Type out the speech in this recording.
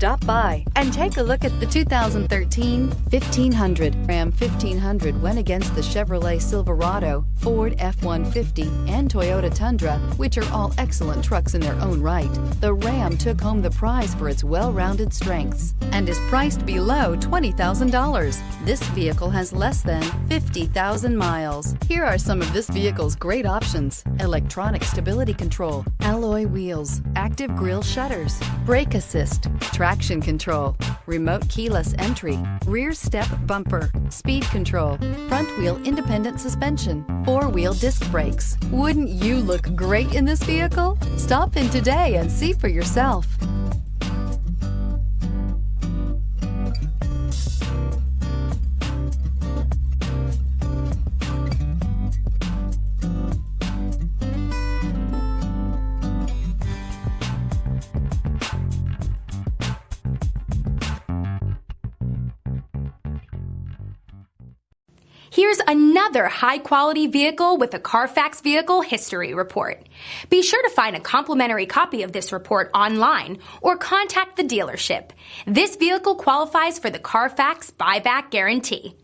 Stop by and take a look at the 2013 1500. Ram 1500 went against the Chevrolet Silverado, Ford F-150, and Toyota Tundra, which are all excellent trucks in their own right. The Ram took home the prize for its well-rounded strengths and is priced below $20,000. This vehicle has less than 50,000 miles. Here are some of this vehicle's great options: electronic stability control, alloy wheels, active grille shutters, brake assist, traction control, remote keyless entry, rear step bumper, speed control, front wheel independent suspension, four-wheel disc brakes. Wouldn't you look great in this vehicle? Stop in today and see for yourself. Here's another high-quality vehicle with a Carfax Vehicle History Report. Be sure to find a complimentary copy of this report online or contact the dealership. This vehicle qualifies for the Carfax Buyback Guarantee.